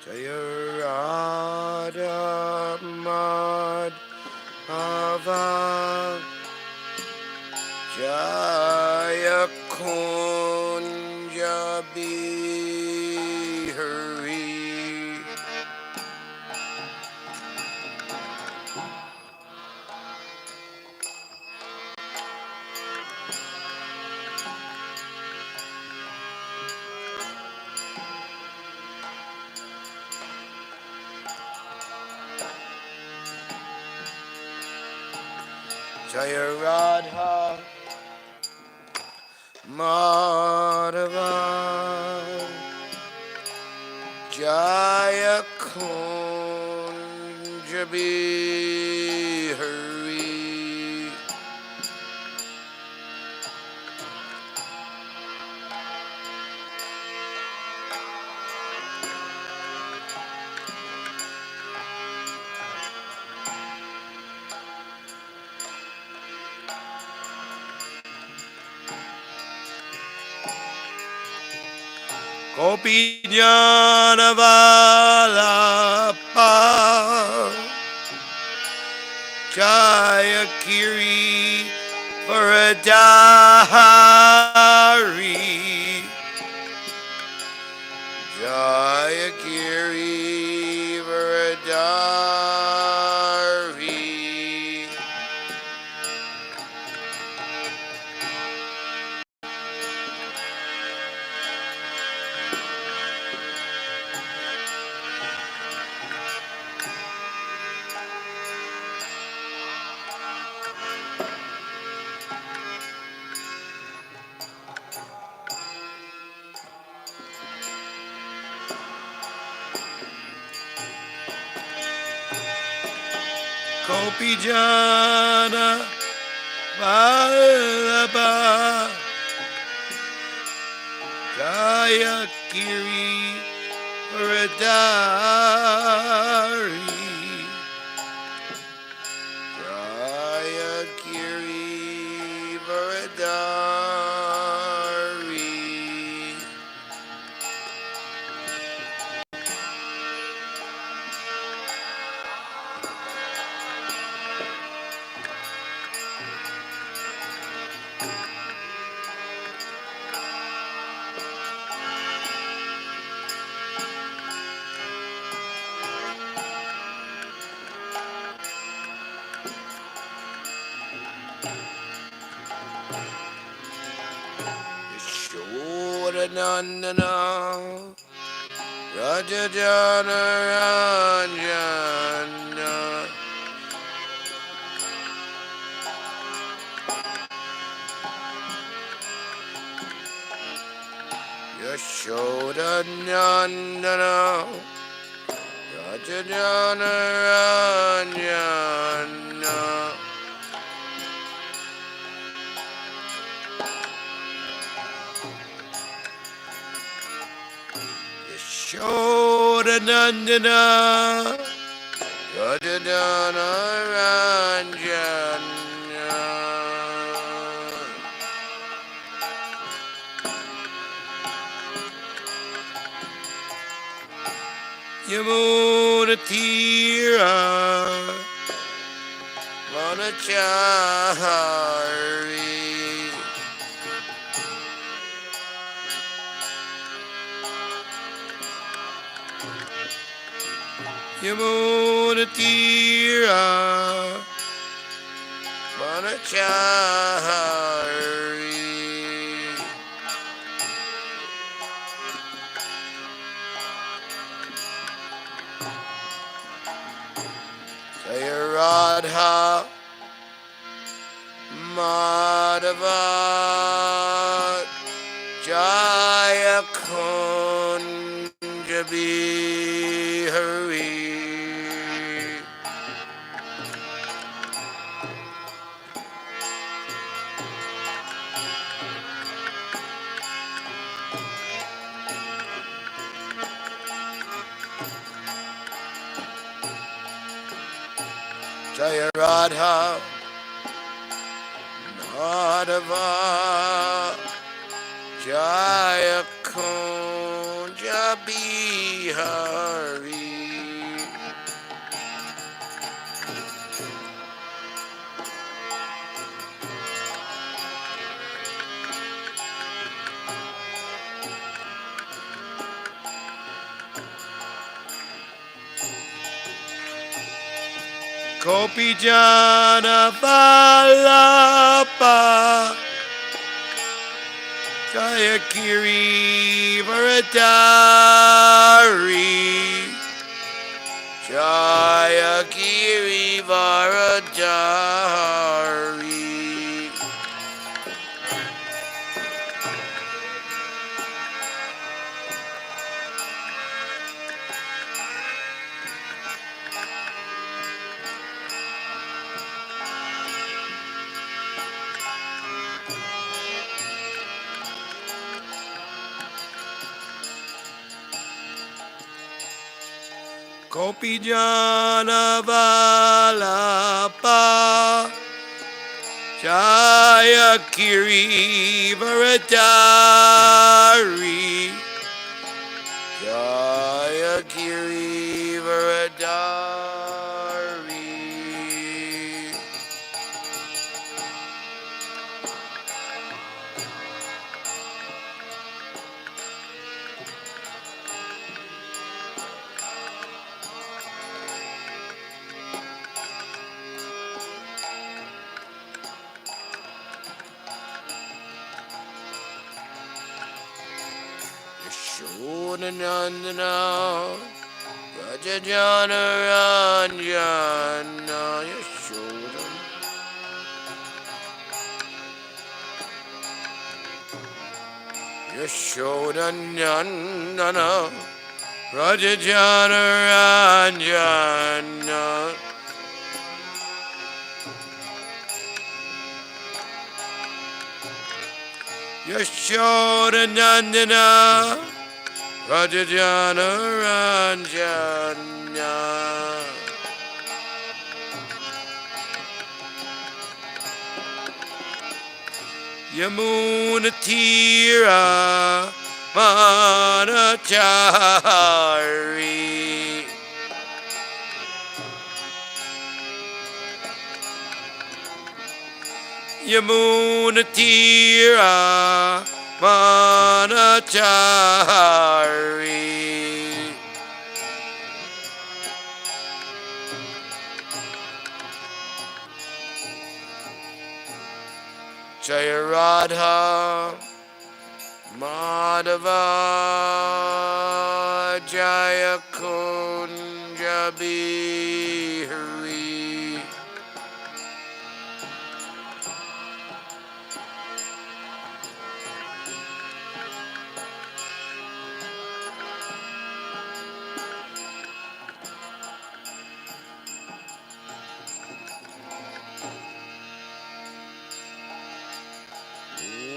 Jaya Radha Madhava Jaya Kunja Bihari Jaya Radha Madhava Jaya Kunja Bihari Gopi Jana Vallabha Jaya Kiri Varadari Jaya Kiri Varadari Gopi Jana Vallabha Jaya Kiri Varadari Jaya Kiri Varadari Nandana Raja Jana Ranjana Yashoda Nandana Raja Jana Ranjana Yashoda Nandana Raja Jana Ranjana Yamuna Tira Vanachari Yamuna Tira Vanachari Jaya Radha Madhava Jaya Kunja Bihari Jaya Radha Madhava Jaya Kunja Bihari. Kopijana Valapa Jayakiri Varadari Jayakiri Varadari Kopijana Valapa Jayakiri Varadari Jayakiri Varadari Yashodanandana Rajajana Ranjana Yashodan Yashodanandana Rajajana Ranjana Yashodanandana Rajajana Ranjana Yamunatira Manachari Yamunatira Manachari Jaya Radha Madhava Jaya Kunja Bihari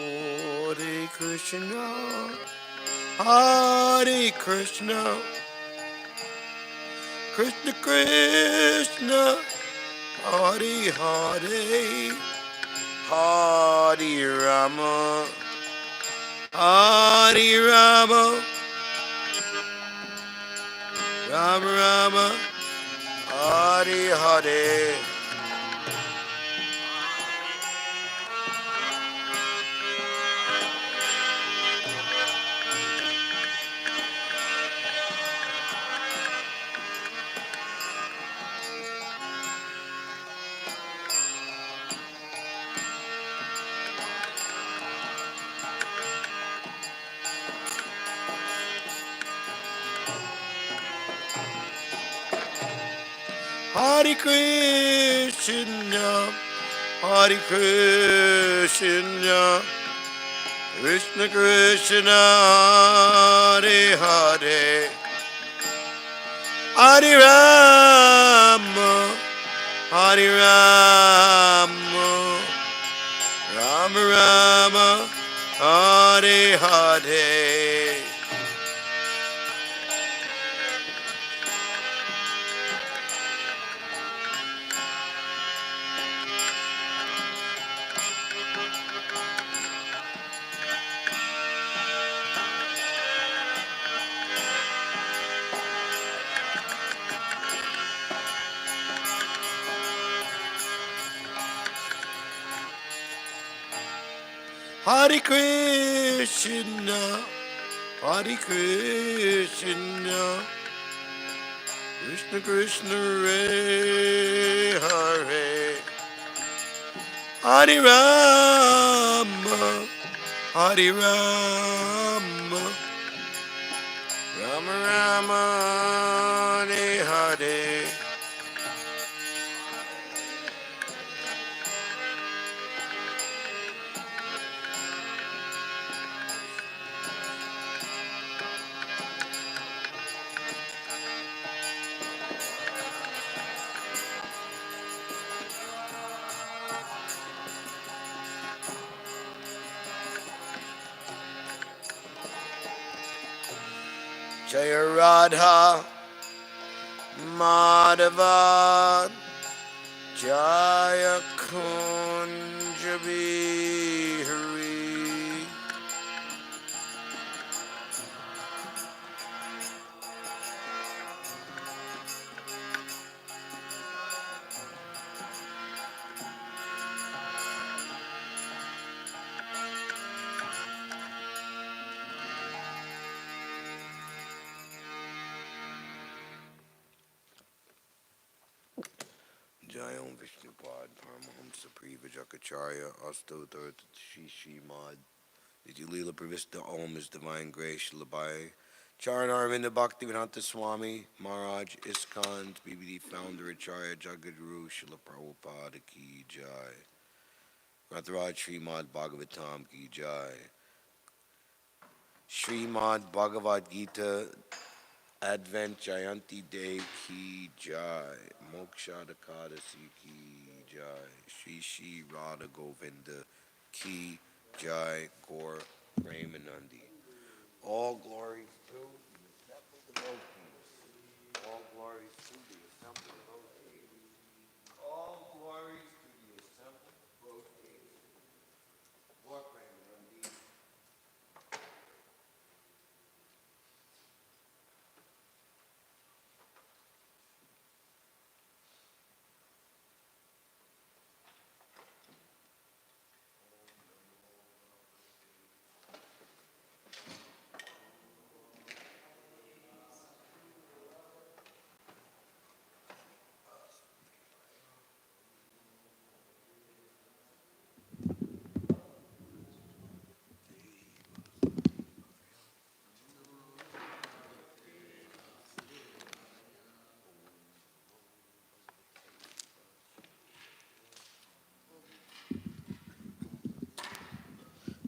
Hare Krishna, Hare Krishna, Krishna Krishna, Hare Hare, Hare Rama, Hare Rama, Rama Rama, Hare Hare. Hare Krishna, Hare Krishna, Krishna Krishna, Hare Hare, Hare Rama, Hare Rama, Rama Rama, Hare Hare. Hare Krishna, Hare Krishna, Krishna Krishna Hare Hare, Hare Rama, Hare Rama, Rama Rama, Hare Hare. Jaya Radha Madhava Jaya Kunja Bihari. Jayam Vishnupad Paramahamsa Privajakacharya Astotar Shishimad Niti Leela Pravista Om is Divine Grace Labai Charanarvinda Bhaktivedanta Swami Maharaj ISKCON BBD Founder Acharya Jagadguru Srila Prabhupada Ki Jai Grantaraj Śrīmad-Bhāgavatam Ki Jai Śrīmad-Bhāgavad-Gita Advent Jayanti Day Ki Jai Moksha Dakadasi Ki Jai Shri Shri Radha Govinda Ki Jai Gaur Premanandi. All glories to the assembled devotees. All glories to the assembled devotees. All glories to the assembled devotees. Gaur Premanandi.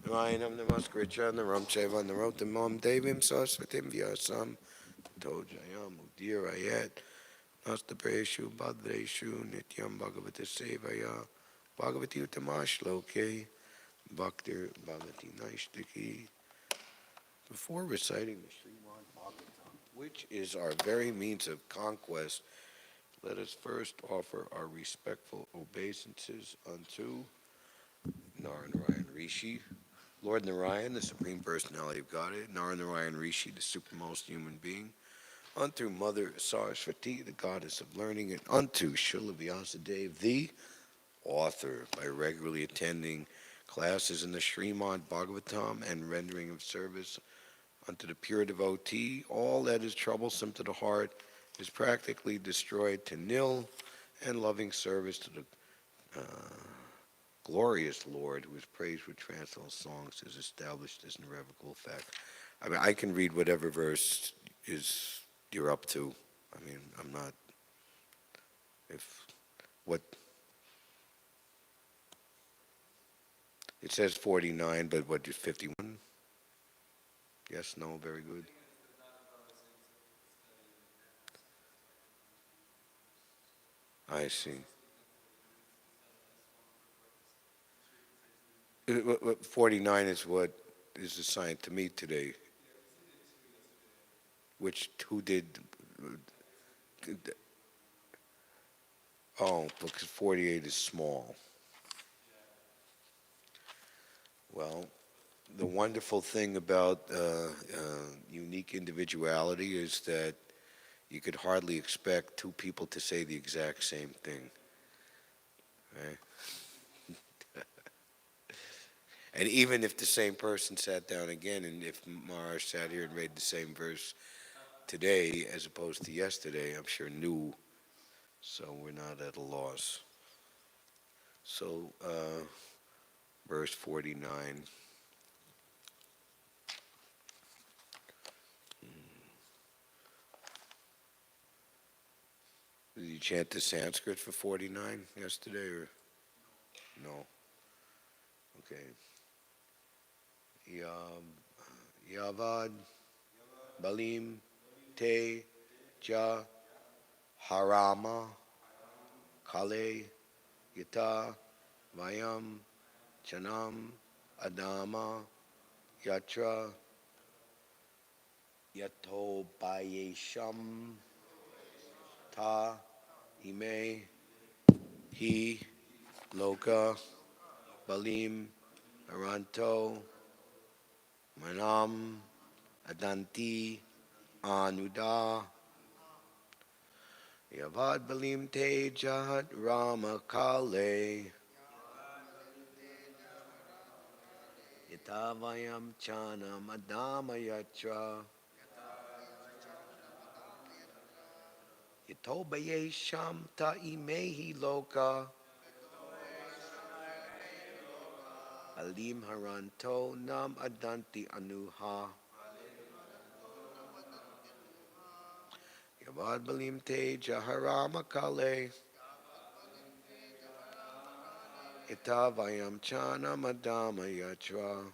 Rayanam Namaskritya Naram Cheva Narotamam Devim Saraswatim Vyasam Tojayam Udirayat Nastapreshu Bhadreshu Nityam Bhagavata Sevaya Bhagavati Utamashloke Bhaktir Bhagavati Naishtaki. Before reciting the Śrīmad-Bhāgavatam, which is our very means of conquest, let us first offer our respectful obeisances unto Narayana Rishi, Lord Narayan, the Supreme Personality of Godhead, Narayana Rishi, the supremest human being, unto Mother Saraswati, the Goddess of Learning, and unto Srila Vyasadeva, the author, by regularly attending classes in the Śrīmad-Bhāgavatam and rendering of service unto the pure devotee, all that is troublesome to the heart is practically destroyed to nil, and loving service to the glorious Lord, who is praised with transcendental songs, is established as an irrevocable fact. I mean, I can read whatever verse is you're up to. I mean, I'm not. If what it says 49, but what is 51? Yes, no, very good. I see. 49 is what is assigned to me today. Who did? Oh, because 48 is small. Well, the wonderful thing about unique individuality is that you could hardly expect two people to say the exact same thing. Right? And even if the same person sat down again, and if Maharaj sat here and read the same verse today as opposed to yesterday, I'm sure new, so we're not at a loss. So, verse 49. Did you chant the Sanskrit for 49 yesterday, or no? Okay. Yavad Balim Te Ja Harama Kale Yata Vayam Chanam Adama Yatra Yato Bayesham Ta Ime Hi Loka Balim Aranto Manam Adanti Anuda Yavad Balim Te Jahat Rama Kale Yatavayam Chanam Adama Yatra Yatobaye Sham Ta Imehi Loka Alim Haranto Nam Adanti Anuha Yavad Balim Te Jaharama Kale Yatavayam Chanam Adama Yatra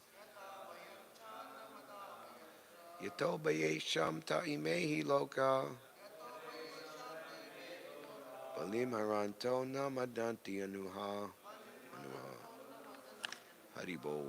Yatobaye Sham Ta Imehi Loka Balim Haranto Nam Adanti Anuha Haribo.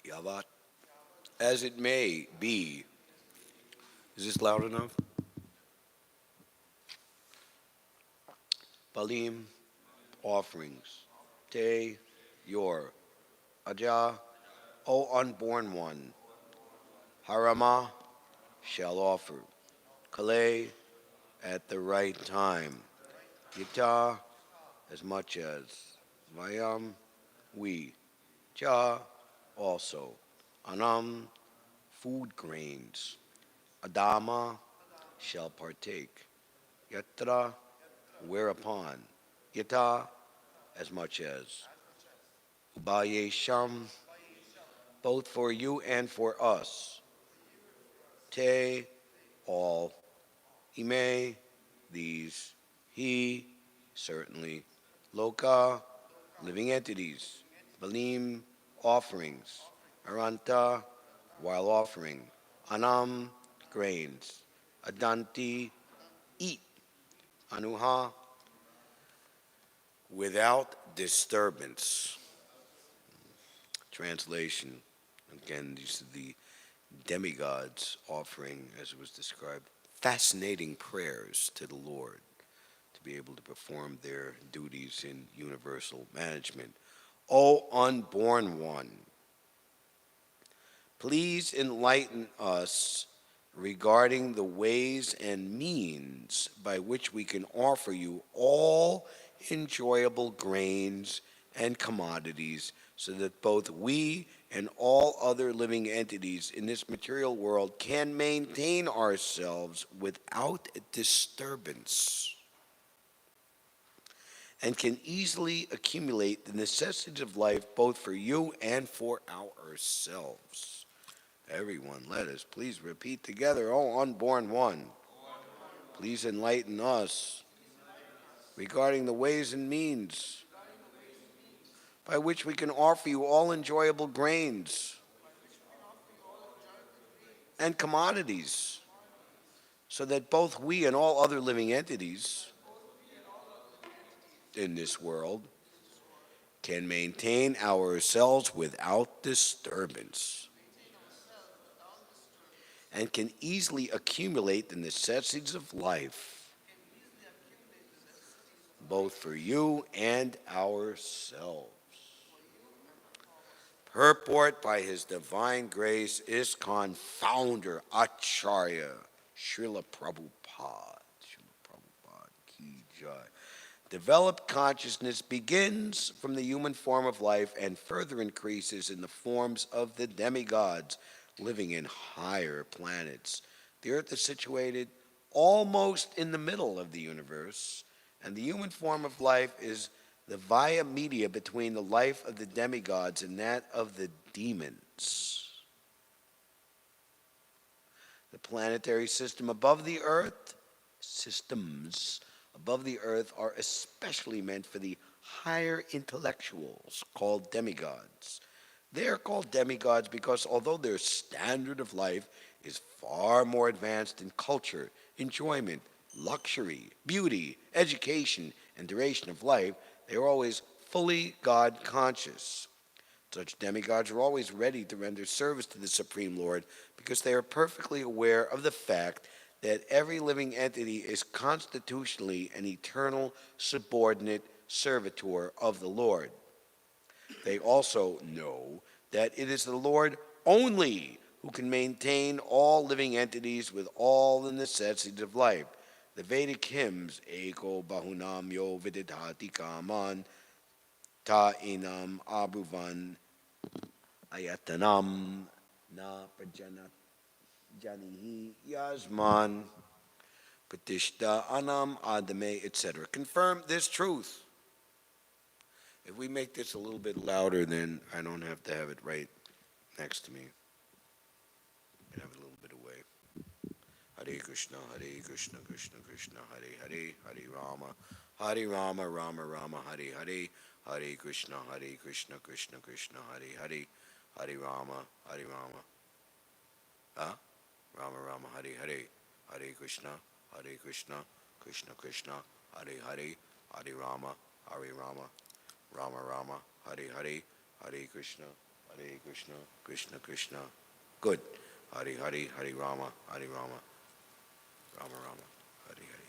Yavat. As it may be. Is this loud enough? Balim, offerings. Te, your. Aja, O unborn one. Harama, shall offer. Kale, at the right time. Yita, as much as. Vayam, we. Cha, also. Anam, food grains. Adama, shall partake. Yatra, whereupon. Yata, as much as. Ubaye sham, both for you and for us. Te, all. Ime, these. He, certainly. Loka, living entities. Balim, offerings. Aranta, while offering. Anam, grains. Adanti, eat. Anuha, without disturbance. Translation. Again, these are the demigods offering, as it was described, fascinating prayers to the Lord to be able to perform their duties in universal management. O unborn one, please enlighten us regarding the ways and means by which we can offer you all enjoyable grains and commodities, so that both we and all other living entities in this material world can maintain ourselves without disturbance and can easily accumulate the necessities of life both for you and for ourselves. Everyone, let us please repeat together, O unborn one, please enlighten us regarding the ways and means by which we can offer you all enjoyable grains and commodities, so that both we and all other living entities in this world can maintain ourselves without disturbance and can easily accumulate the necessities of life, both for you and ourselves. Purport by His Divine Grace, ISKCON Founder Acharya Srila Prabhupada. Srila Prabhupada Ki Jai. Developed consciousness begins from the human form of life and further increases in the forms of the demigods living in higher planets. The earth is situated almost in the middle of the universe, and the human form of life is the via media between the life of the demigods and that of the demons. The planetary system above the earth, systems above the earth, are especially meant for the higher intellectuals called demigods. They are called demigods because although their standard of life is far more advanced in culture, enjoyment, luxury, beauty, education, and duration of life, they are always fully God conscious. Such demigods are always ready to render service to the Supreme Lord because they are perfectly aware of the fact that every living entity is constitutionally an eternal subordinate servitor of the Lord. They also know that it is the Lord only who can maintain all living entities with all the necessities of life. The Vedic hymns, Eko Bahunam Yo Vididhati Kaman, Ta Inam Abhuvan Ayatanam Na Prajanat Janihi Yasman Pratishta Anam Adame, etc. Confirm this truth. If we make this a little bit louder, then I don't have to have it right next to me. I have it a little bit away. Hare Krishna, Krishna Krishna, Hare Hare, Hare Rama, Rama Rama, Hare Hare, Hare Krishna, Krishna Krishna, Hare Hare, Hare Rama, Huh? Rama Rama, Hare Hare, Hare Krishna, Krishna Krishna, Hare Hare, Hare Rama, Rama Rama, Hare Hare, Hare Krishna, Krishna Krishna. Good. Hare Hare, Hare Rama, Rama Rama, Hare Hare.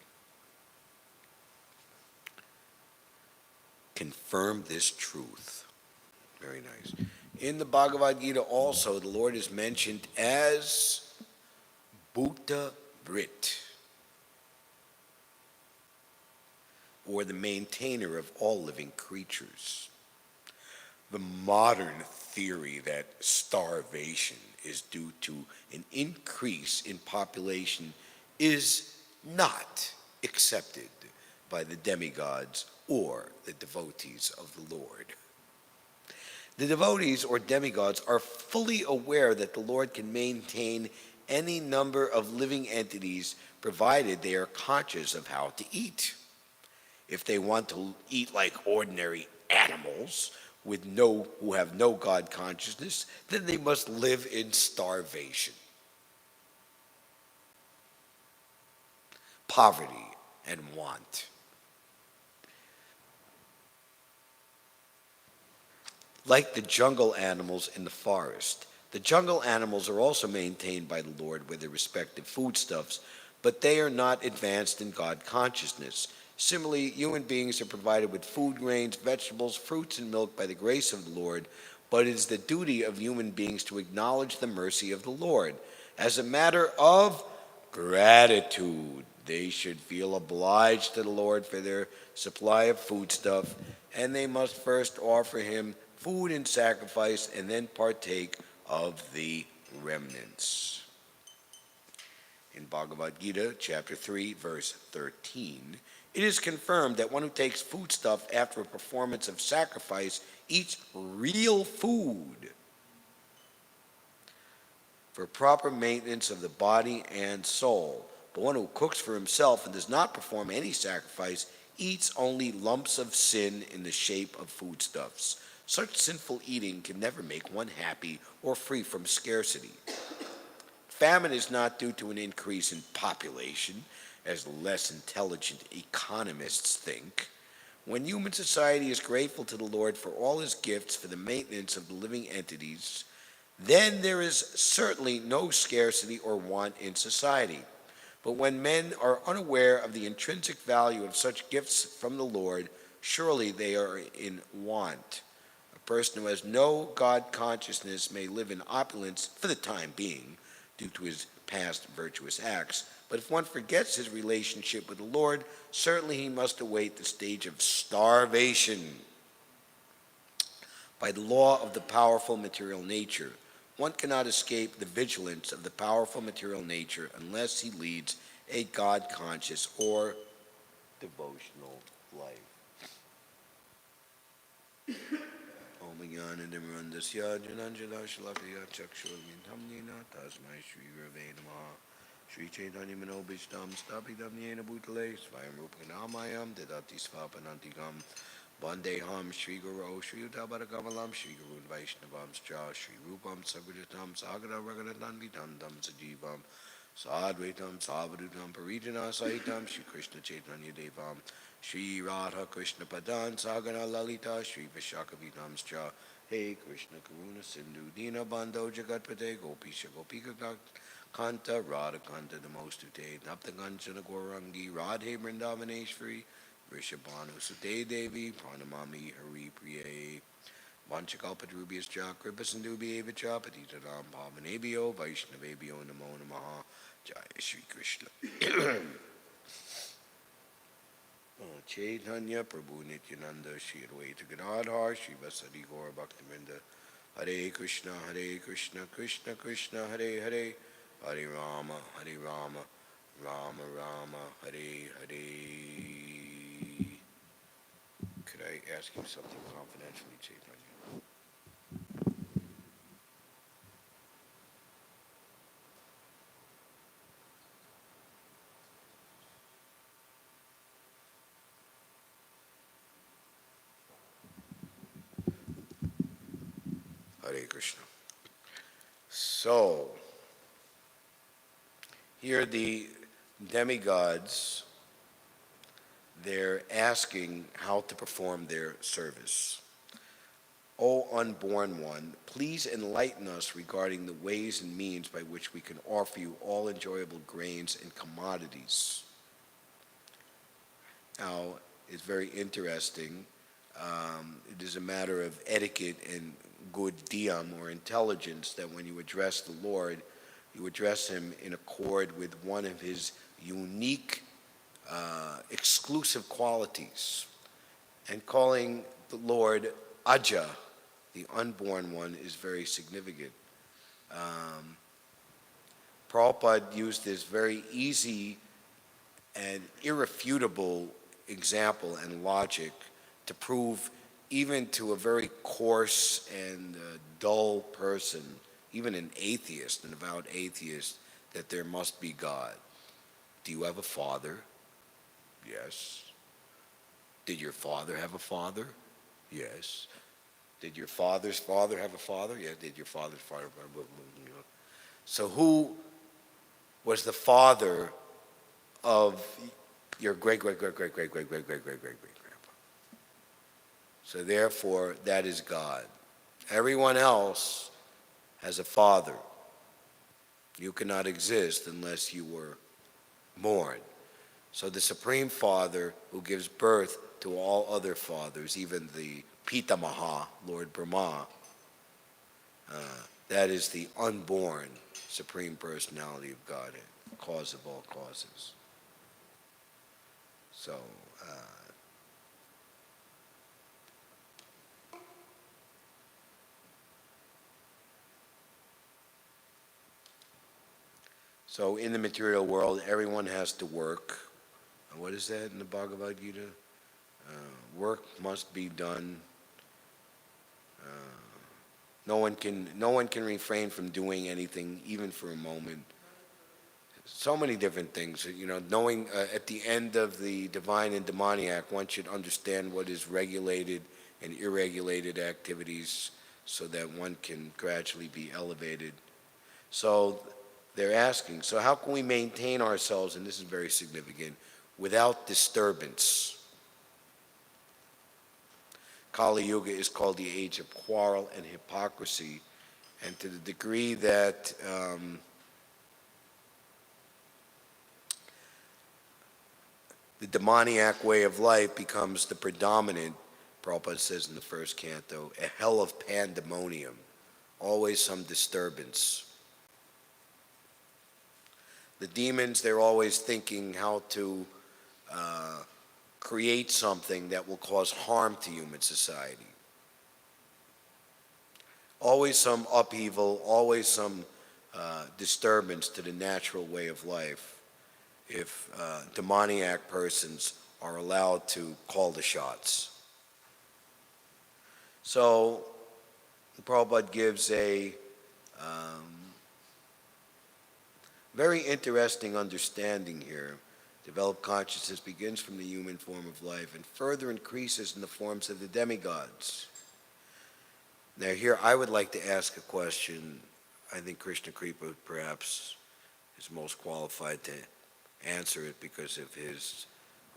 Confirm this truth. Very nice. In the Bhagavad-Gita also, the Lord is mentioned as Bhuta Brit, or the maintainer of all living creatures. The modern theory that starvation is due to an increase in population is not accepted by the demigods or the devotees of the Lord. The devotees or demigods are fully aware that the Lord can maintain any number of living entities provided they are conscious of how to eat. If they want to eat like ordinary animals who have no God consciousness, then they must live in starvation, poverty, and want. Like the jungle animals in the forest, the jungle animals are also maintained by the Lord with their respective foodstuffs, but they are not advanced in God consciousness. Similarly, human beings are provided with food, grains, vegetables, fruits, and milk by the grace of the Lord, but it is the duty of human beings to acknowledge the mercy of the Lord. As a matter of gratitude, they should feel obliged to the Lord for their supply of foodstuff, and they must first offer him food in sacrifice and then partake of the remnants. In Bhagavad-Gita, chapter 3, verse 13, it is confirmed that one who takes foodstuff after a performance of sacrifice eats real food for proper maintenance of the body and soul. But one who cooks for himself and does not perform any sacrifice eats only lumps of sin in the shape of foodstuffs. Such sinful eating can never make one happy or free from scarcity. Famine is not due to an increase in population, as less intelligent economists think. When human society is grateful to the Lord for all his gifts for the maintenance of the living entities, then there is certainly no scarcity or want in society. But when men are unaware of the intrinsic value of such gifts from the Lord, surely they are in want. A person who has no God consciousness may live in opulence for the time being, due to his past virtuous acts. But if one forgets his relationship with the Lord, certainly he must await the stage of starvation. By the law of the powerful material nature, one cannot escape the vigilance of the powerful material nature unless he leads a God-conscious or devotional life. Omagyanadimrandasya Jananjala Shalakaya Chakshurmintamnina Tasmai Shri Rave Namaha Shri Chaitanya Manobishtam Stapidam Yena Bhutale Svayam Rupanamayam Dedati Svapanantigam Vandeham Shri Guru Shri Utabharakamalam Shri Guru Vaishnavam Scha Shri Rupam Saguritam Sagara Raganatam Vidandam Sajivam Sadvaitam Savadutam Parijana Sahitam Shri Krishna Chaitanya Devam Shri Radha Krishna Padan Sagana Lalita Shri Vishakavitam Scha Hey Krishna Karuna Sindhu Dina Bando Jagatpate Gopisha Gopika Kanta Radha Kanta Namostute Napta Ganchana Gorangi Radhe Vrindavaneshwari Vrishabhanu Sute Devi Pranamami Hari Priye Vanchakalpadrubias Cha Kripasindubi Evacha Patitaram Pavanebhyo Vaishnavebhyo Namo Namaha Jaya Shri Krishna Chaitanya Prabhu Nityananda Shri Advaita Gadadhar Shri Vasadi Gaura Bhaktivinoda Hare Krishna Krishna Krishna Hare Hare Hare Rama Rama Rama Hare Hare. Could I ask you something confidentially, Chaitanya? Hare Krishna. So, here the demigods, they're asking how to perform their service. O unborn one, please enlighten us regarding the ways and means by which we can offer you all enjoyable grains and commodities. Now, it's very interesting. It is a matter of etiquette and good diyam or intelligence that when you address the Lord, you address him in accord with one of his unique, exclusive qualities. And calling the Lord Aja, the unborn one, is very significant. Prabhupada used this very easy and irrefutable example and logic to prove even to a very coarse and dull person, even an atheist, an avowed atheist, that there must be God. Do you have a father? Yes. Did your father have a father? Yes. Did your father's father have a father? Yeah. Did your father's father? So who was the father of your great-great-great-great-great-great-great-great-great-great-grandpa? So therefore, that is God. Everyone else has a father. You cannot exist unless you were born. So the Supreme Father who gives birth to all other fathers, even the Pitamaha, Lord Brahma, That is the unborn Supreme Personality of Godhead, cause of all causes. So, so in the material world, everyone has to work. What is that in the Bhagavad-Gita? Work must be done. No one can refrain from doing anything, even for a moment. So many different things. Knowing at the end of the divine and demoniac, one should understand what is regulated and irregulated activities so that one can gradually be elevated. So they're asking, so how can we maintain ourselves, and this is very significant, without disturbance? Kali Yuga is called the age of quarrel and hypocrisy, and to the degree that the demoniac way of life becomes the predominant, Prabhupada says in the first canto, a hell of pandemonium, always some disturbance. The demons, they're always thinking how to create something that will cause harm to human society. Always some upheaval, always some disturbance to the natural way of life if demoniac persons are allowed to call the shots. So Prabhupada gives a very interesting understanding here. Developed consciousness begins from the human form of life and further increases in the forms of the demigods. Now here I would like to ask a question. I think Krishna Kripa perhaps is most qualified to answer it because of his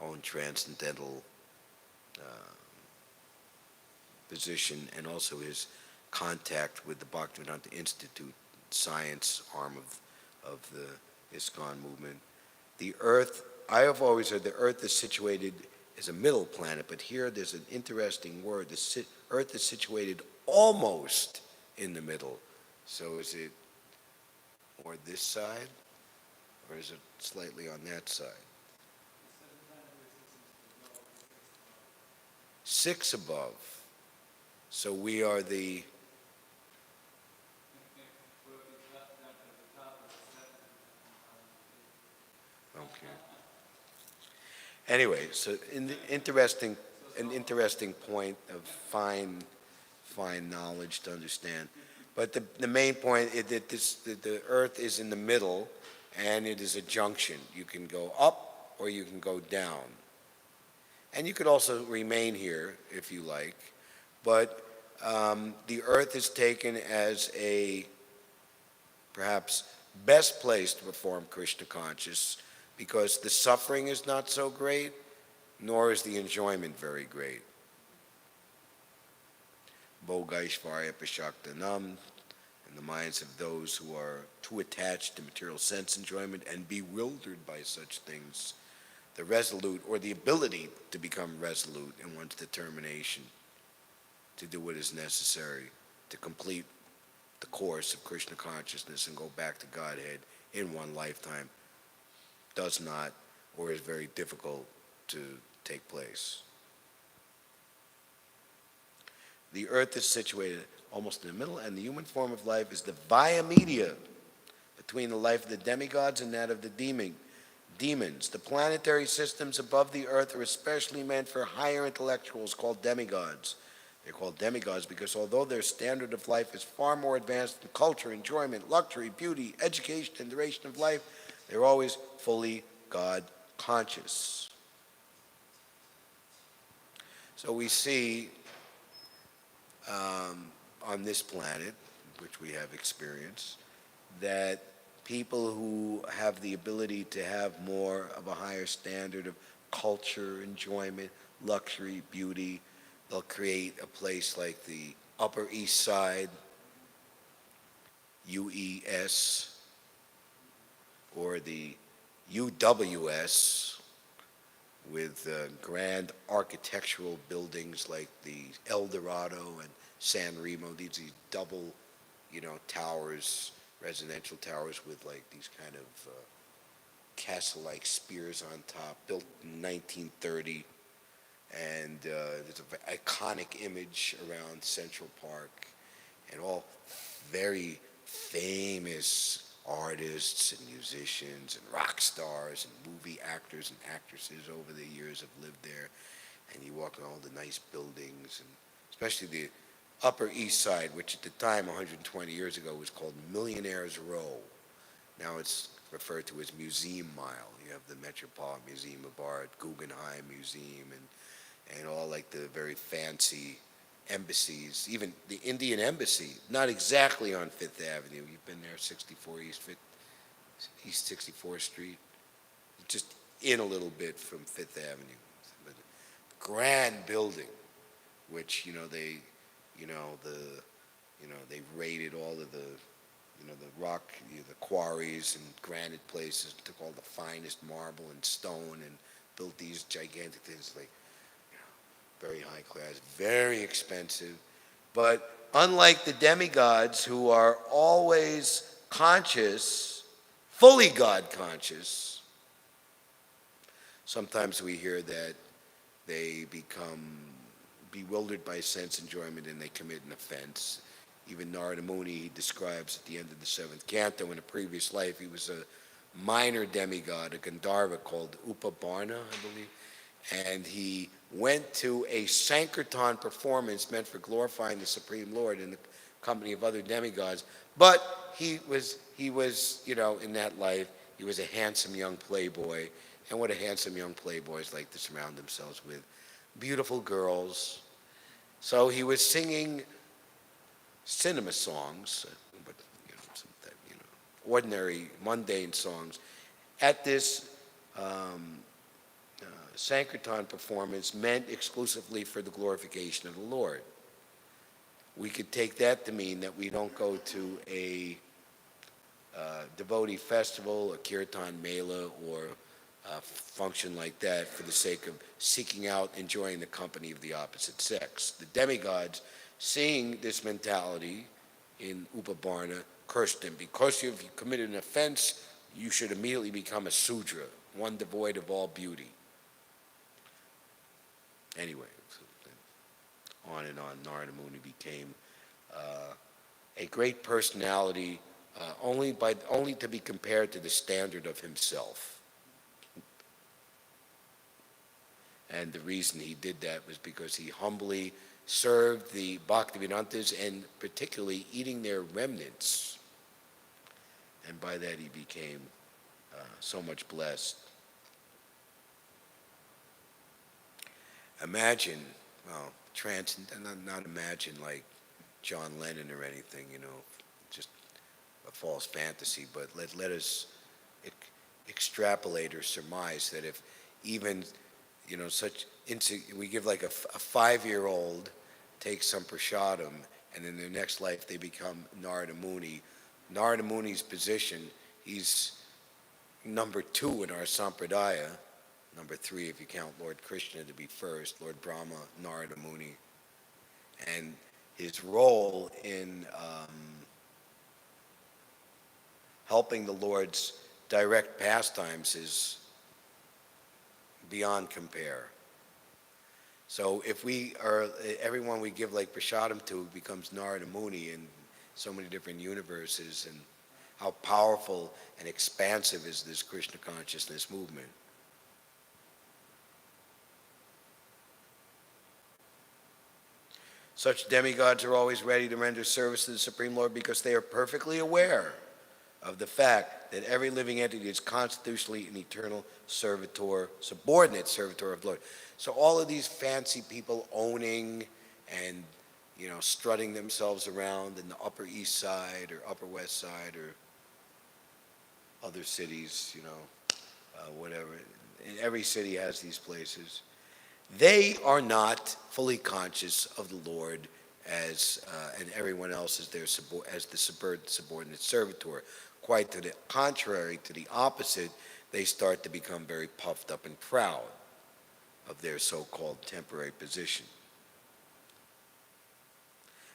own transcendental position and also his contact with the Bhaktivedanta Institute science arm of the ISKCON movement. The earth, I have always heard the earth is situated as a middle planet, but here there's an interesting word. The earth is situated almost in the middle. So is it more this side, or is it slightly on that side? 6 above. So we are the... Okay. Anyway, so an interesting point of fine knowledge to understand. But the main point is that the earth is in the middle, and it is a junction. You can go up or you can go down. And you could also remain here if you like. But the earth is taken as a perhaps best place to perform Krishna conscious, because the suffering is not so great, nor is the enjoyment very great. Bhogaishvarya Pashaktanam, in the minds of those who are too attached to material sense enjoyment and bewildered by such things, the resolute, or the ability to become resolute in one's determination to do what is necessary to complete the course of Krishna consciousness and go back to Godhead in one lifetime, does not, or is very difficult to take place. The earth is situated almost in the middle, and the human form of life is the via media between the life of the demigods and that of the demons. The planetary systems above the earth are especially meant for higher intellectuals called demigods. They're called demigods because although their standard of life is far more advanced in culture, enjoyment, luxury, beauty, education, and duration of life, they're always fully God conscious. So we see on this planet, which we have experienced, that people who have the ability to have more of a higher standard of culture, enjoyment, luxury, beauty, they'll create a place like the Upper East Side, UES, or the UWS, with grand architectural buildings like the El Dorado and San Remo. These double towers, residential towers with like these kind of castle-like spears on top, built in 1930. And there's an iconic image around Central Park, and all very famous artists and musicians and rock stars and movie actors and actresses over the years have lived there. And you walk on all the nice buildings, and especially the Upper East Side, which at the time, 120 years ago, was called Millionaires Row. Now it's referred to as Museum Mile. You have the Metropolitan Museum of Art, Guggenheim Museum, and all like the very fancy embassies. Even the Indian Embassy, not exactly on Fifth Avenue. You've been there, 64 East 64th Street, just in a little bit from Fifth Avenue. But grand building, which they raided all of the the rock, the quarries and granite places, took all the finest marble and stone and built these gigantic things, like very high class, very expensive. But unlike the demigods, who are always conscious, fully God conscious, sometimes we hear that they become bewildered by sense enjoyment and they commit an offense. Even Narada Muni, he describes at the end of the seventh canto, in a previous life, he was a minor demigod, a Gandharva called Upabarna, I believe. And he went to a Sankirtan performance meant for glorifying the Supreme Lord in the company of other demigods. But he was, in that life, he was a handsome young playboy. And what do handsome young playboys like to surround themselves with? Beautiful girls. So he was singing cinema songs, but ordinary, mundane songs, at this Sankirtan performance meant exclusively for the glorification of the Lord. We could take that to mean that we don't go to a devotee festival, a kirtan mela, or a function like that for the sake of seeking out, enjoying the company of the opposite sex. The demigods, seeing this mentality in Upabarna, cursed him. Because if you committed an offense, you should immediately become a Sudra, one devoid of all beauty. Anyway, on and on, Narada Muni became a great personality, only to be compared to the standard of himself. And the reason he did that was because he humbly served the Bhaktivedantas, and particularly eating their remnants. And by that he became so much blessed. Imagine, well, not imagine like John Lennon or anything, just a false fantasy, but let us extrapolate or surmise that if even we give like a 5-year-old takes some prasadam, and in their next life they become Narada Muni. Narada Muni's position, he's number 2 in our sampradaya, number 3 if you count Lord Krishna to be first, Lord Brahma, Narada Muni. And his role in helping the Lord's direct pastimes is beyond compare. So if everyone we give like prasadam to becomes Narada Muni in so many different universes, and how powerful and expansive is this Krishna consciousness movement. Such demigods are always ready to render service to the Supreme Lord because they are perfectly aware of the fact that every living entity is constitutionally an eternal servitor, subordinate servitor of the Lord. So all of these fancy people owning and strutting themselves around in the Upper East Side or Upper West Side or other cities, whatever. Every city has these places. They are not fully conscious of the Lord and everyone else as the subordinate servitor. Quite to the contrary, to the opposite, they start to become very puffed up and proud of their so-called temporary position.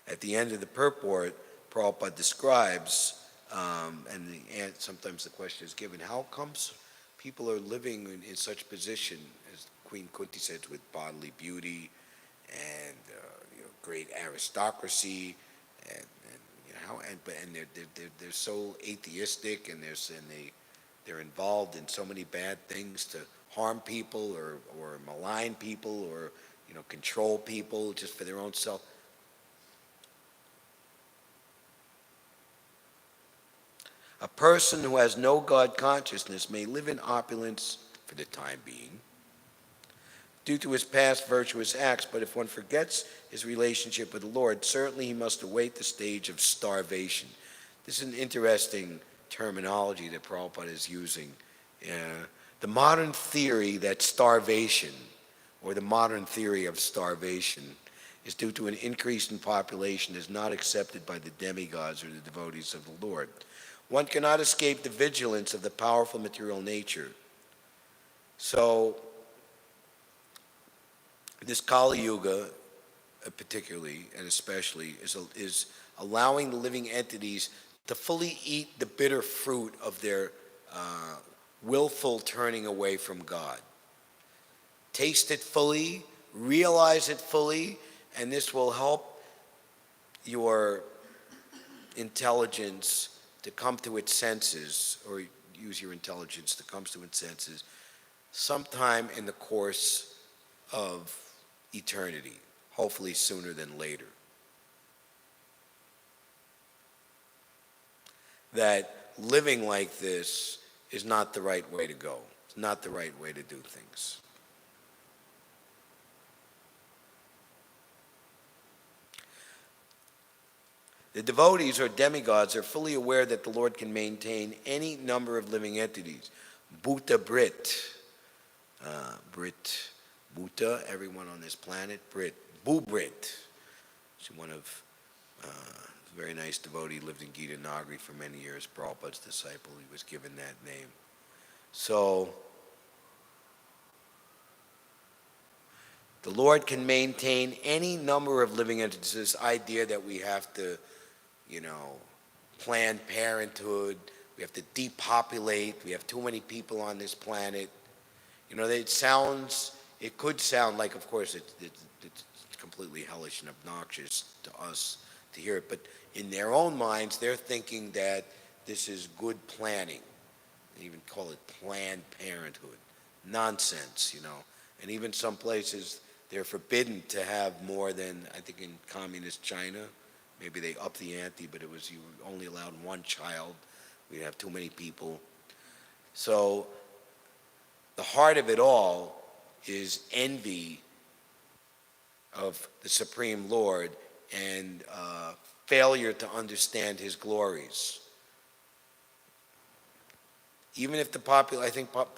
At the end of the purport, Prabhupada describes, and sometimes the question is given, how comes people are living in such position, as Queen Kunti said, with bodily beauty and great aristocracy, and they're so atheistic, and they're involved in so many bad things to harm people or malign people or control people just for their own self. A person who has no God consciousness may live in opulence for the time being due to his past virtuous acts, but if one forgets his relationship with the Lord, certainly he must await the stage of starvation. This is an interesting terminology that Prabhupada is using. The modern theory that starvation, or the modern theory of starvation, is due to an increase in population is not accepted by the demigods or the devotees of the Lord. One cannot escape the vigilance of the powerful material nature. So, this Kali Yuga, particularly and especially, is allowing the living entities to fully eat the bitter fruit of their willful turning away from God. Taste it fully, realize it fully, and this will help your intelligence to come to its senses, or use your intelligence to come to its senses, sometime in the course of eternity, hopefully sooner than later. That living like this is not the right way to go. It's not the right way to do things. The devotees or demigods are fully aware that the Lord can maintain any number of living entities. Bhuta Brit. Bhuta, everyone on this planet. Brit. Bhubrit. She's one of a very nice devotee, lived in Gita Nagari for many years, Prabhupada's disciple. He was given that name. So, the Lord can maintain any number of living entities. This idea that we have to Planned Parenthood, we have to depopulate, we have too many people on this planet. It could sound like, of course, it's completely hellish and obnoxious to us to hear it, but in their own minds, they're thinking that this is good planning. They even call it Planned Parenthood. Nonsense, And even some places, they're forbidden to have more than, I think in communist China, maybe they upped the ante, but you were only allowed one child. We have too many people. So the heart of it all is envy of the Supreme Lord and failure to understand his glories. Even if the I think did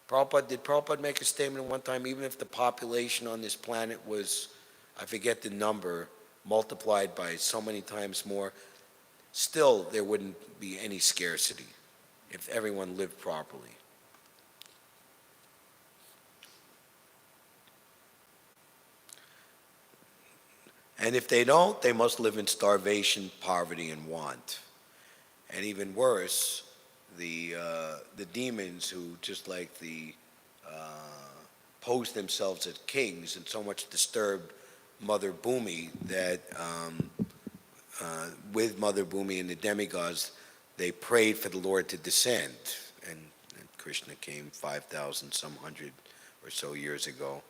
Prabhupada make a statement one time, even if the population on this planet was, I forget the number, multiplied by so many times more, still there wouldn't be any scarcity if everyone lived properly. And if they don't, they must live in starvation, poverty, and want. And even worse, the demons who, just like pose themselves as kings and so much disturbed Mother Bhumi that with Mother Bhumi and the demigods, they prayed for the Lord to descend. And Krishna came 5,000 some hundred or so years ago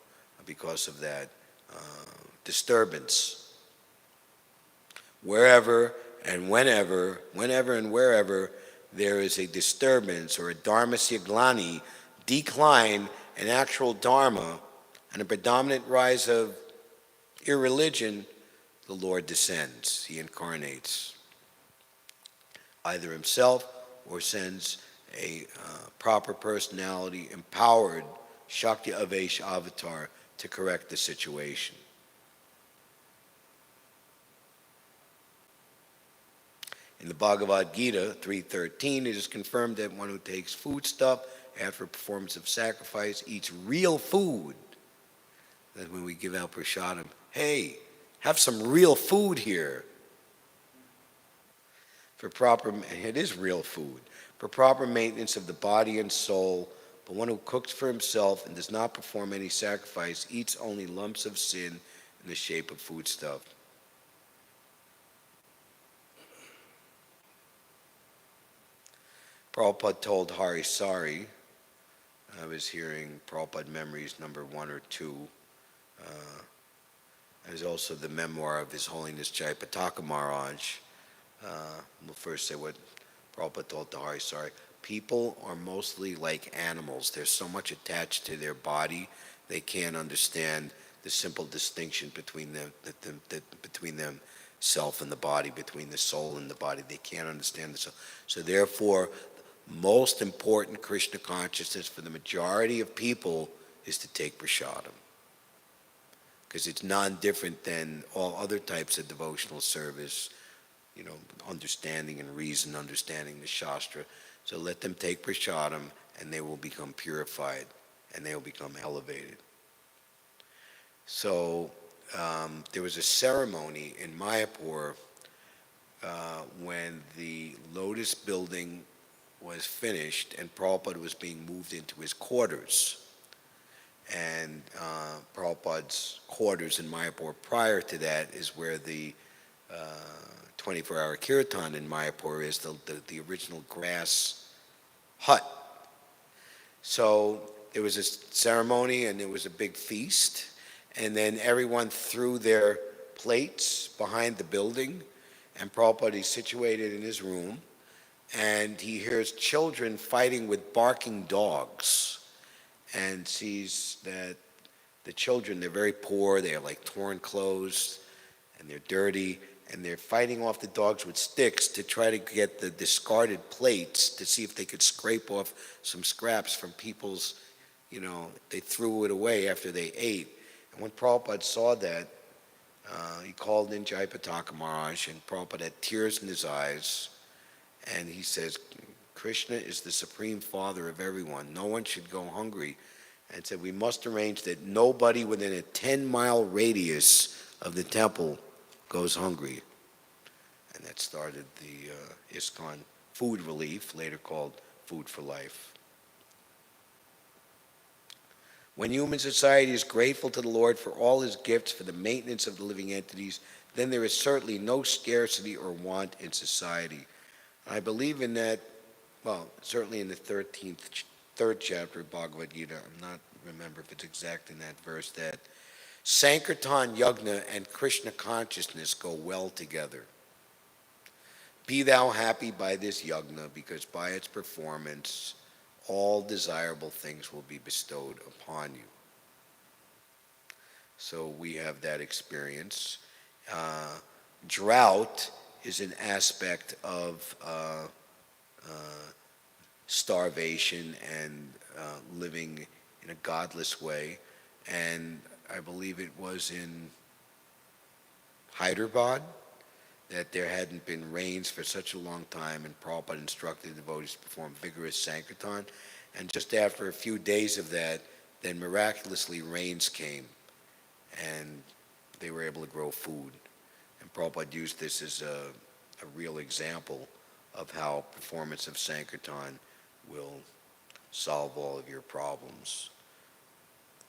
because of that disturbance. Wherever and whenever and wherever there is a disturbance or a dharmasya glani, decline in actual dharma, and a predominant rise of irreligion, the Lord descends. He incarnates, either himself or sends a proper personality, empowered Shakti Avesh avatar to correct the situation. In the Bhagavad-Gita 3:13, it is confirmed that one who takes foodstuff after a performance of sacrifice eats real food. That when we give out prasadam, hey, have some real food here. it is real food, for proper maintenance of the body and soul. But one who cooks for himself and does not perform any sacrifice eats only lumps of sin in the shape of foodstuff. Prabhupada told Hari Sari, I was hearing Prabhupada Memories number 1 or 2. There's also the memoir of His Holiness Jayapataka Maharaj. We'll first say what Prabhupada told to Hari Sari. People are mostly like animals. They're so much attached to their body, they can't understand the simple distinction between between themself and the body, between the soul and the body. They can't understand the soul. So therefore, most important Krishna consciousness for the majority of people is to take prasadam, because it's non-different than all other types of devotional service, understanding and reason, understanding the Shastra. So let them take prasadam, and they will become purified, and they will become elevated. So there was a ceremony in Mayapur when the Lotus building was finished and Prabhupada was being moved into his quarters. And Prabhupada's quarters in Mayapur prior to that is where the 24-hour kirtan in Mayapur is, the original grass hut. So there was a ceremony and there was a big feast, and then everyone threw their plates behind the building, and Prabhupada is situated in his room, and he hears children fighting with barking dogs, and sees that the children, they're very poor, they have like torn clothes, and they're dirty, and they're fighting off the dogs with sticks to try to get the discarded plates to see if they could scrape off some scraps from people's, they threw it away after they ate. And when Prabhupada saw that, he called in Jayapataka Maharaj, and Prabhupada had tears in his eyes, and he says, Krishna is the supreme father of everyone. No one should go hungry. And said, we must arrange that nobody within a 10-mile radius of the temple goes hungry. And that started the ISKCON Food Relief, later called Food for Life. When human society is grateful to the Lord for all his gifts for the maintenance of the living entities, then there is certainly no scarcity or want in society. I believe in that, certainly in the third chapter of Bhagavad-Gita, I'm not remember if it's exact in that verse, that Sankirtan Yagna and Krishna consciousness go well together. Be thou happy by this yagna, because by its performance all desirable things will be bestowed upon you. So we have that experience. Drought is an aspect of starvation and living in a godless way. And I believe it was in Hyderabad that there hadn't been rains for such a long time, and Prabhupada instructed the devotees to perform vigorous Sankirtan. And just after a few days of that, then miraculously rains came, and they were able to grow food. And Prabhupada used this as a real example of how performance of Sankirtan will solve all of your problems.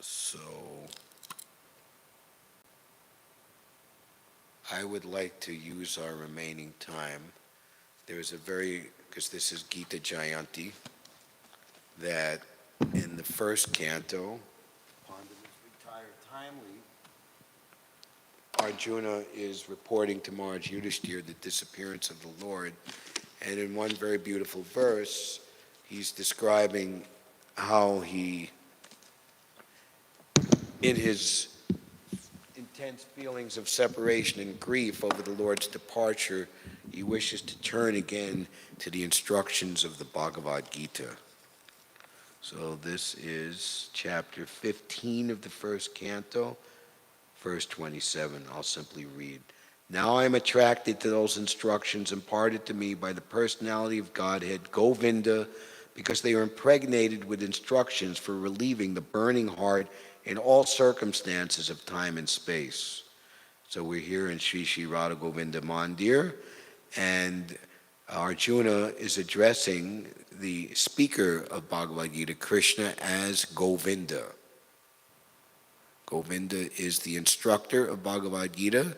So I would like to use our remaining time. There is because this is Gita Jayanti, that in the first canto, Pandavas retire timely, Arjuna is reporting to Maharaj Yudhishthira the disappearance of the Lord. And in one very beautiful verse, he's describing how he, in his intense feelings of separation and grief over the Lord's departure, he wishes to turn again to the instructions of the Bhagavad-Gita. So this is chapter 15 of the first canto, verse 27. I'll simply read. Now I am attracted to those instructions imparted to me by the personality of Godhead, Govinda, because they are impregnated with instructions for relieving the burning heart in all circumstances of time and space. So we're here in Sri Sri Radha Govinda Mandir, and Arjuna is addressing the speaker of Bhagavad-Gita, Krishna, as Govinda. Govinda is the instructor of Bhagavad-Gita,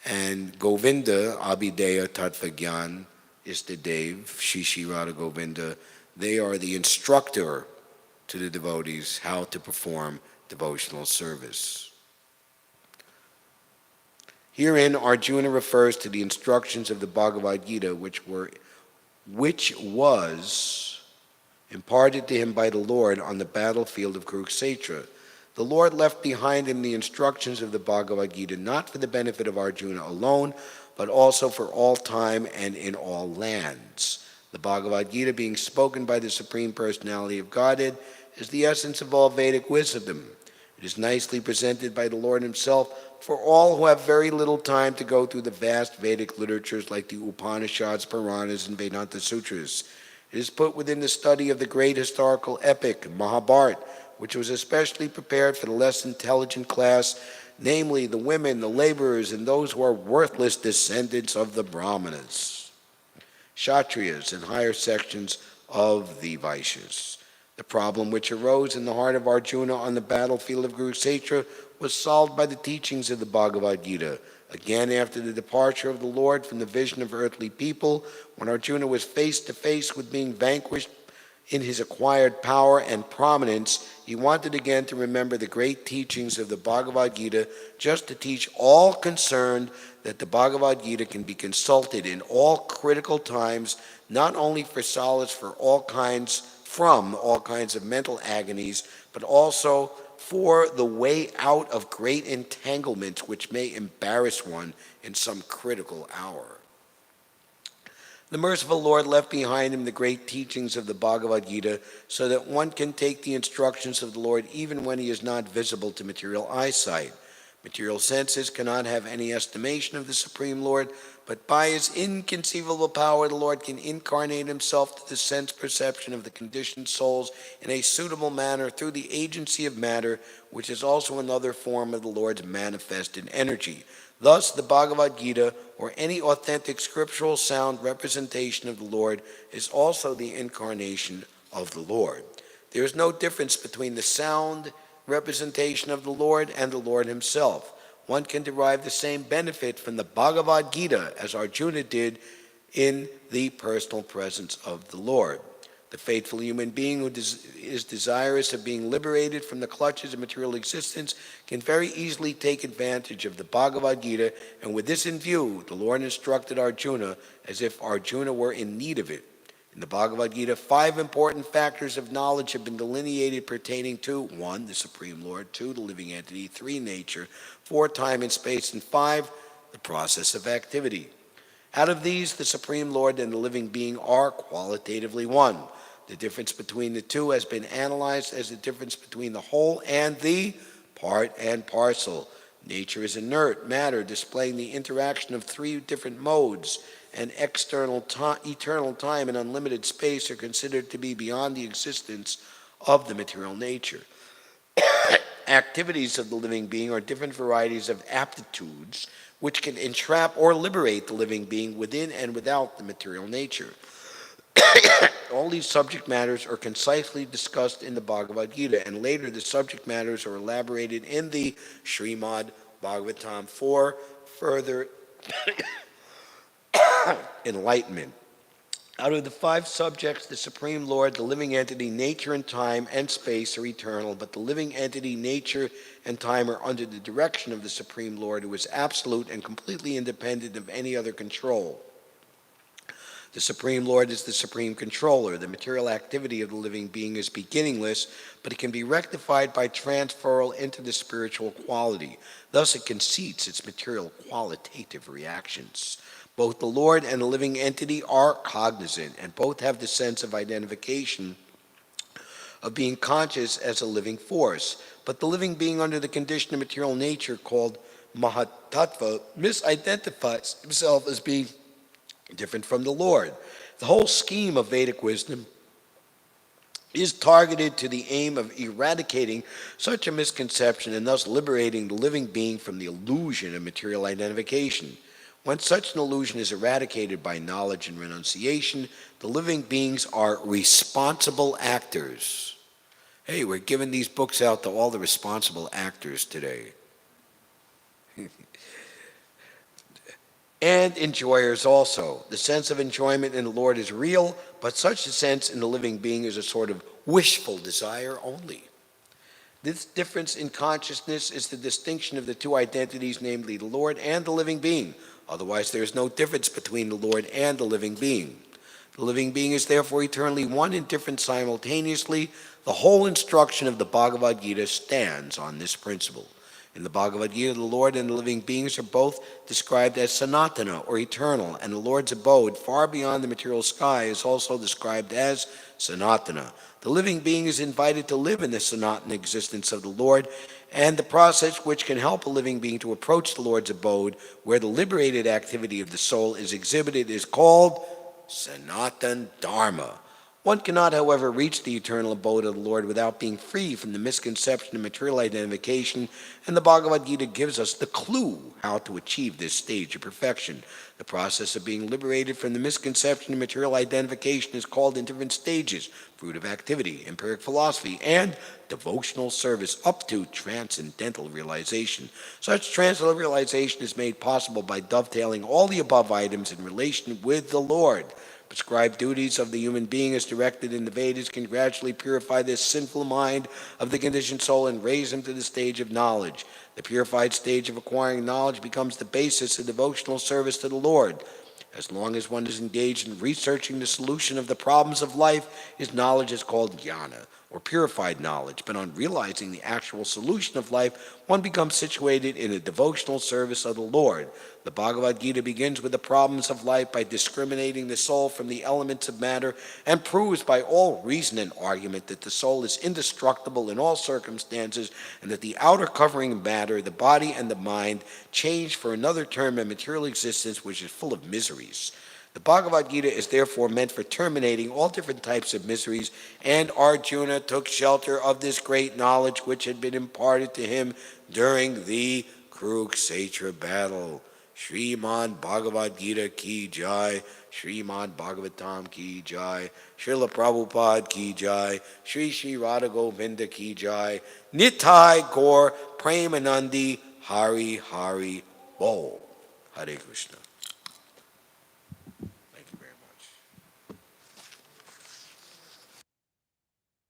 and Govinda, Abhideya Tattvagyan, Istadev, Shishi Radha Govinda, they are the instructor to the devotees how to perform devotional service. Herein, Arjuna refers to the instructions of the Bhagavad-Gita, which was imparted to him by the Lord on the battlefield of Kurukshetra. The Lord left behind him the instructions of the Bhagavad-Gita not for the benefit of Arjuna alone, but also for all time and in all lands. The Bhagavad-Gita, being spoken by the Supreme Personality of Godhead, is the essence of all Vedic wisdom. It is nicely presented by the Lord himself for all who have very little time to go through the vast Vedic literatures like the Upanishads, Puranas, and Vedanta Sutras. It is put within the study of the great historical epic, Mahabharata, which was especially prepared for the less intelligent class, namely the women, the laborers, and those who are worthless descendants of the Brahmanas, Kshatriyas, and higher sections of the Vaishyas. The problem which arose in the heart of Arjuna on the battlefield of Kurukshetra was solved by the teachings of the Bhagavad-Gita. Again, after the departure of the Lord from the vision of earthly people, when Arjuna was face to face with being vanquished in his acquired power and prominence, he wanted again to remember the great teachings of the Bhagavad-Gita, just to teach all concerned that the Bhagavad-Gita can be consulted in all critical times, not only for solace from all kinds of mental agonies, but also for the way out of great entanglements which may embarrass one in some critical hour. The merciful Lord left behind him the great teachings of the Bhagavad-Gita so that one can take the instructions of the Lord even when he is not visible to material eyesight. Material senses cannot have any estimation of the Supreme Lord, but by his inconceivable power the Lord can incarnate himself to the sense perception of the conditioned souls in a suitable manner through the agency of matter, which is also another form of the Lord's manifested energy. Thus, the Bhagavad-Gita, or any authentic scriptural sound representation of the Lord, is also the incarnation of the Lord. There is no difference between the sound representation of the Lord and the Lord himself. One can derive the same benefit from the Bhagavad-Gita as Arjuna did in the personal presence of the Lord. The faithful human being who is desirous of being liberated from the clutches of material existence can very easily take advantage of the Bhagavad-Gita, and with this in view, the Lord instructed Arjuna as if Arjuna were in need of it. In the Bhagavad-Gita, 5 important factors of knowledge have been delineated pertaining to 1, the Supreme Lord, 2, the living entity, 3, nature, 4, time and space, and 5, the process of activity. Out of these, the Supreme Lord and the living being are qualitatively one. The difference between the two has been analyzed as the difference between the whole and the part and parcel. Nature is inert matter displaying the interaction of 3 different modes, and eternal time and unlimited space are considered to be beyond the existence of the material nature. Activities of the living being are different varieties of aptitudes which can entrap or liberate the living being within and without the material nature. All these subject matters are concisely discussed in the Bhagavad-Gita, and later the subject matters are elaborated in the Śrīmad-Bhāgavatam for further enlightenment. Out of the 5 subjects, the Supreme Lord, the living entity, nature and time and space are eternal, but the living entity, nature and time are under the direction of the Supreme Lord, who is absolute and completely independent of any other control. The Supreme Lord is the supreme controller. The material activity of the living being is beginningless, but it can be rectified by transferal into the spiritual quality. Thus it conceits its material qualitative reactions. Both the Lord and the living entity are cognizant, and both have the sense of identification of being conscious as a living force. But the living being under the condition of material nature called Mahatattva misidentifies himself as being different from the Lord. The whole scheme of Vedic wisdom is targeted to the aim of eradicating such a misconception and thus liberating the living being from the illusion of material identification. When such an illusion is eradicated by knowledge and renunciation, the living beings are responsible actors. Hey, we're giving these books out to all the responsible actors today. And enjoyers also. The sense of enjoyment in the Lord is real, but such a sense in the living being is a sort of wishful desire only. This difference in consciousness is the distinction of the two identities, namely the Lord and the living being. Otherwise, there is no difference between the Lord and the living being. The living being is therefore eternally one and different simultaneously. The whole instruction of the Bhagavad-Gita stands on this principle. In the Bhagavad-Gita, the Lord and the living beings are both described as sanatana, or eternal, and the Lord's abode, far beyond the material sky, is also described as sanatana. The living being is invited to live in the sanatana existence of the Lord, and the process which can help a living being to approach the Lord's abode, where the liberated activity of the soul is exhibited, is called Sanatan Dharma. One cannot, however, reach the eternal abode of the Lord without being free from the misconception of material identification, and the Bhagavad Gita gives us the clue how to achieve this stage of perfection. The process of being liberated from the misconception of material identification is called in different stages: fruit of activity, empiric philosophy, and devotional service up to transcendental realization. Such transcendental realization is made possible by dovetailing all the above items in relation with the Lord. Prescribed duties of the human being as directed in the Vedas can gradually purify this sinful mind of the conditioned soul and raise him to the stage of knowledge. The purified stage of acquiring knowledge becomes the basis of devotional service to the Lord. As long as one is engaged in researching the solution of the problems of life, his knowledge is called jnana, or purified knowledge. But on realizing the actual solution of life, one becomes situated in a devotional service of the Lord. The Bhagavad Gita begins with the problems of life by discriminating the soul from the elements of matter, and proves by all reason and argument that the soul is indestructible in all circumstances, and that the outer covering of matter, the body and the mind, change for another term of material existence which is full of miseries. The Bhagavad Gita is therefore meant for terminating all different types of miseries, and Arjuna took shelter of this great knowledge which had been imparted to him during the Kurukshetra battle. Śrīmad-Bhāgavad-Gita ki jai, Śrīmad-Bhāgavatam ki jai, Srila Prabhupada ki jai, Sri Radha Govinda ki jai, Nitai Gaur Premanandi Hari Hari Bol. Hare Krishna.